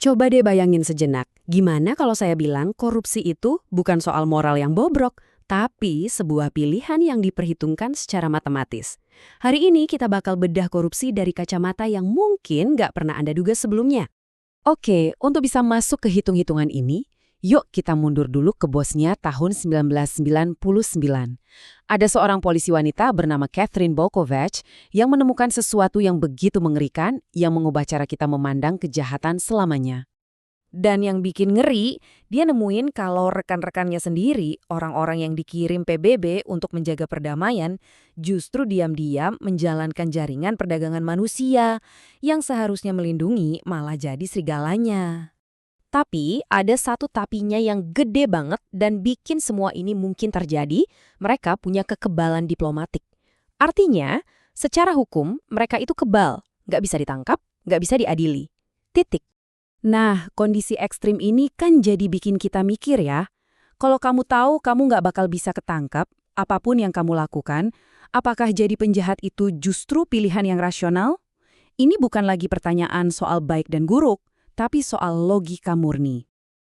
Coba deh bayangin sejenak, gimana kalau saya bilang korupsi itu bukan soal moral yang bobrok, tapi sebuah pilihan yang diperhitungkan secara matematis. Hari ini kita bakal bedah korupsi dari kacamata yang mungkin nggak pernah Anda duga sebelumnya. Oke, untuk bisa masuk ke hitung-hitungan ini, yuk kita mundur dulu ke Bosnia tahun 1999. Ada seorang polisi wanita bernama Catherine Bokovac yang menemukan sesuatu yang begitu mengerikan yang mengubah cara kita memandang kejahatan selamanya. Dan yang bikin ngeri, dia nemuin kalau rekan-rekannya sendiri, orang-orang yang dikirim PBB untuk menjaga perdamaian, justru diam-diam menjalankan jaringan perdagangan manusia yang seharusnya melindungi malah jadi serigalanya. Tapi ada satu tapinya yang gede banget dan bikin semua ini mungkin terjadi, mereka punya kekebalan diplomatik. Artinya, secara hukum mereka itu kebal, nggak bisa ditangkap, nggak bisa diadili. Titik. Nah, kondisi ekstrim ini kan jadi bikin kita mikir ya. Kalau kamu tahu kamu nggak bakal bisa ketangkap, apapun yang kamu lakukan, apakah jadi penjahat itu justru pilihan yang rasional? Ini bukan lagi pertanyaan soal baik dan buruk, tapi soal logika murni.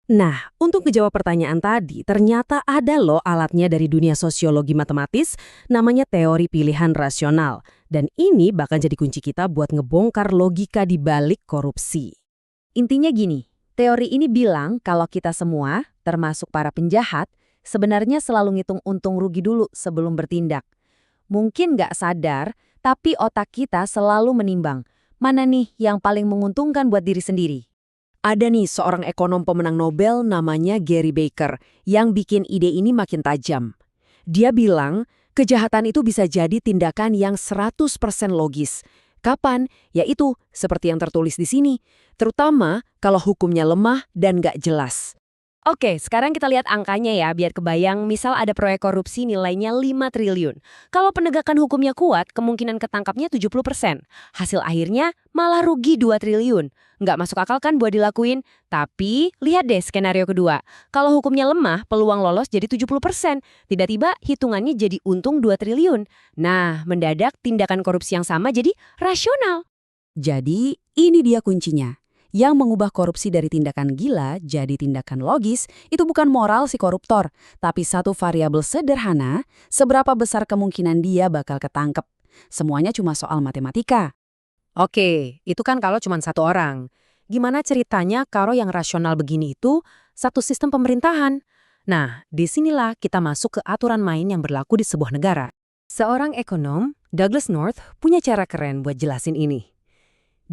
Nah, untuk menjawab pertanyaan tadi, ternyata ada loh alatnya dari dunia sosiologi matematis, namanya teori pilihan rasional. Dan ini bakal jadi kunci kita buat ngebongkar logika di balik korupsi. Intinya gini, teori ini bilang kalau kita semua, termasuk para penjahat, sebenarnya selalu ngitung untung rugi dulu sebelum bertindak. Mungkin nggak sadar, tapi otak kita selalu menimbang, mana nih yang paling menguntungkan buat diri sendiri. Ada nih seorang ekonom pemenang Nobel namanya Gary Becker yang bikin ide ini makin tajam. Dia bilang, kejahatan itu bisa jadi tindakan yang 100% logis. Kapan? Yaitu seperti yang tertulis di sini, terutama kalau hukumnya lemah dan nggak jelas. Oke, sekarang kita lihat angkanya ya, biar kebayang misal ada proyek korupsi nilainya 5 triliun. Kalau penegakan hukumnya kuat, kemungkinan ketangkapnya 70%. Hasil akhirnya malah rugi 2 triliun. Nggak masuk akal kan buat dilakuin? Tapi, lihat deh skenario kedua. Kalau hukumnya lemah, peluang lolos jadi 70%. Tiba-tiba hitungannya jadi untung 2 triliun. Nah, mendadak tindakan korupsi yang sama jadi rasional. Jadi, ini dia kuncinya. Yang mengubah korupsi dari tindakan gila jadi tindakan logis itu bukan moral si koruptor, tapi satu variabel sederhana, seberapa besar kemungkinan dia bakal ketangkep. Semuanya cuma soal matematika. Oke, itu kan kalau cuma satu orang. Gimana ceritanya kalau yang rasional begini itu satu sistem pemerintahan? Nah, disinilah kita masuk ke aturan main yang berlaku di sebuah negara. Seorang ekonom, Douglas North, punya cara keren buat jelasin ini.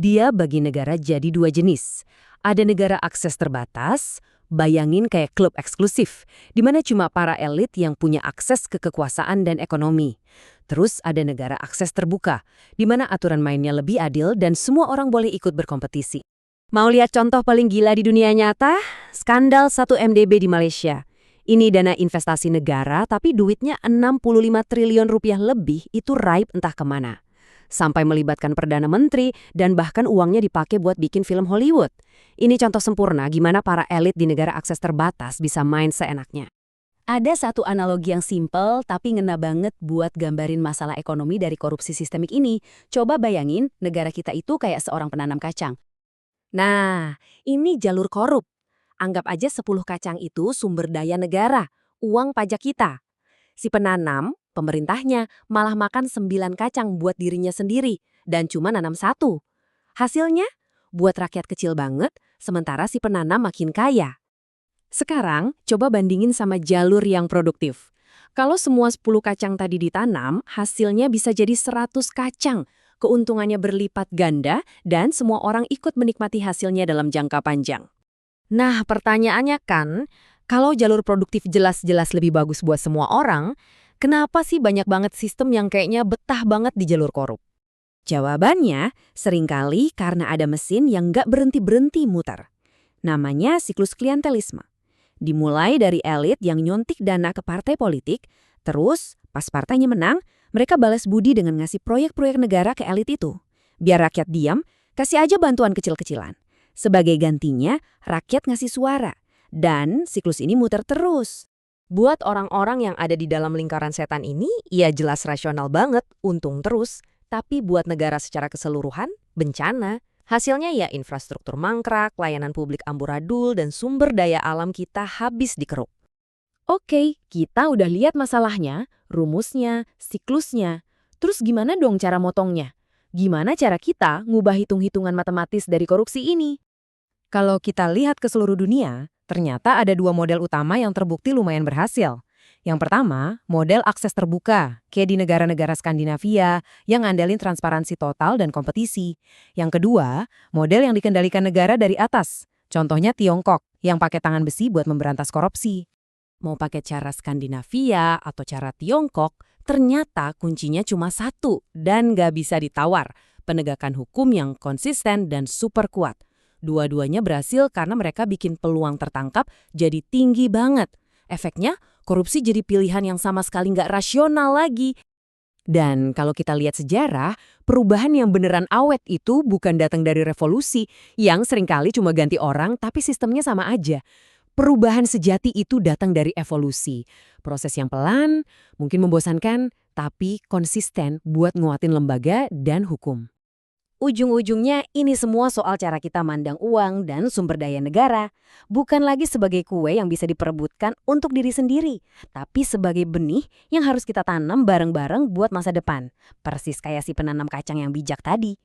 Dia bagi negara jadi 2 jenis. Ada negara akses terbatas, bayangin kayak klub eksklusif, di mana cuma para elit yang punya akses ke kekuasaan dan ekonomi. Terus ada negara akses terbuka, di mana aturan mainnya lebih adil dan semua orang boleh ikut berkompetisi. Mau lihat contoh paling gila di dunia nyata? Skandal 1 MDB di Malaysia. Ini dana investasi negara, tapi duitnya 65 triliun rupiah lebih itu raib entah kemana. Sampai melibatkan Perdana Menteri dan bahkan uangnya dipakai buat bikin film Hollywood. Ini contoh sempurna gimana para elit di negara akses terbatas bisa main seenaknya. Ada satu analogi yang simpel tapi ngena banget buat gambarin masalah ekonomi dari korupsi sistemik ini. Coba bayangin negara kita itu kayak seorang penanam kacang. Nah, ini jalur korup. Anggap aja 10 kacang itu sumber daya negara, uang pajak kita. Si penanam, pemerintahnya, malah makan 9 kacang buat dirinya sendiri dan cuma nanam 1. Hasilnya, buat rakyat kecil banget, sementara si penanam makin kaya. Sekarang, coba bandingin sama jalur yang produktif. Kalau semua 10 kacang tadi ditanam, hasilnya bisa jadi 100 kacang. Keuntungannya berlipat ganda dan semua orang ikut menikmati hasilnya dalam jangka panjang. Nah, pertanyaannya kan, kalau jalur produktif jelas-jelas lebih bagus buat semua orang, kenapa sih banyak banget sistem yang kayaknya betah banget di jalur korup? Jawabannya, seringkali karena ada mesin yang nggak berhenti-berhenti muter. Namanya siklus klientelisme. Dimulai dari elit yang nyuntik dana ke partai politik, terus pas partainya menang, mereka balas budi dengan ngasih proyek-proyek negara ke elit itu. Biar rakyat diam, kasih aja bantuan kecil-kecilan. Sebagai gantinya, rakyat ngasih suara. Dan siklus ini muter terus. Buat orang-orang yang ada di dalam lingkaran setan ini, ya jelas rasional banget, untung terus. Tapi buat negara secara keseluruhan, bencana. Hasilnya ya infrastruktur mangkrak, layanan publik amburadul, dan sumber daya alam kita habis dikeruk. Oke, kita udah lihat masalahnya, rumusnya, siklusnya. Terus gimana dong cara motongnya? Gimana cara kita ngubah hitung-hitungan matematis dari korupsi ini? Kalau kita lihat ke seluruh dunia, ternyata ada dua model utama yang terbukti lumayan berhasil. Yang pertama, model akses terbuka, kayak di negara-negara Skandinavia yang ngandelin transparansi total dan kompetisi. Yang kedua, model yang dikendalikan negara dari atas. Contohnya Tiongkok, yang pakai tangan besi buat memberantas korupsi. Mau pakai cara Skandinavia atau cara Tiongkok, ternyata kuncinya cuma satu dan nggak bisa ditawar. Penegakan hukum yang konsisten dan super kuat. Dua-duanya berhasil karena mereka bikin peluang tertangkap jadi tinggi banget. Efeknya, korupsi jadi pilihan yang sama sekali nggak rasional lagi. Dan kalau kita lihat sejarah, perubahan yang beneran awet itu bukan datang dari revolusi, yang seringkali cuma ganti orang tapi sistemnya sama aja. Perubahan sejati itu datang dari evolusi. Proses yang pelan, mungkin membosankan, tapi konsisten buat nguatin lembaga dan hukum. Ujung-ujungnya ini semua soal cara kita mandang uang dan sumber daya negara. Bukan lagi sebagai kue yang bisa diperebutkan untuk diri sendiri, tapi sebagai benih yang harus kita tanam bareng-bareng buat masa depan. Persis kayak si penanam kacang yang bijak tadi.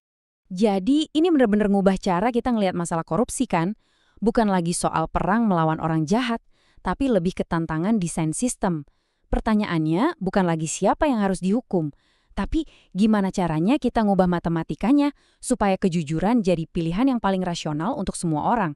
Jadi ini benar-benar ngubah cara kita ngelihat masalah korupsi kan? Bukan lagi soal perang melawan orang jahat, tapi lebih ke tantangan desain sistem. Pertanyaannya bukan lagi siapa yang harus dihukum, tapi gimana caranya kita ngubah matematikanya supaya kejujuran jadi pilihan yang paling rasional untuk semua orang.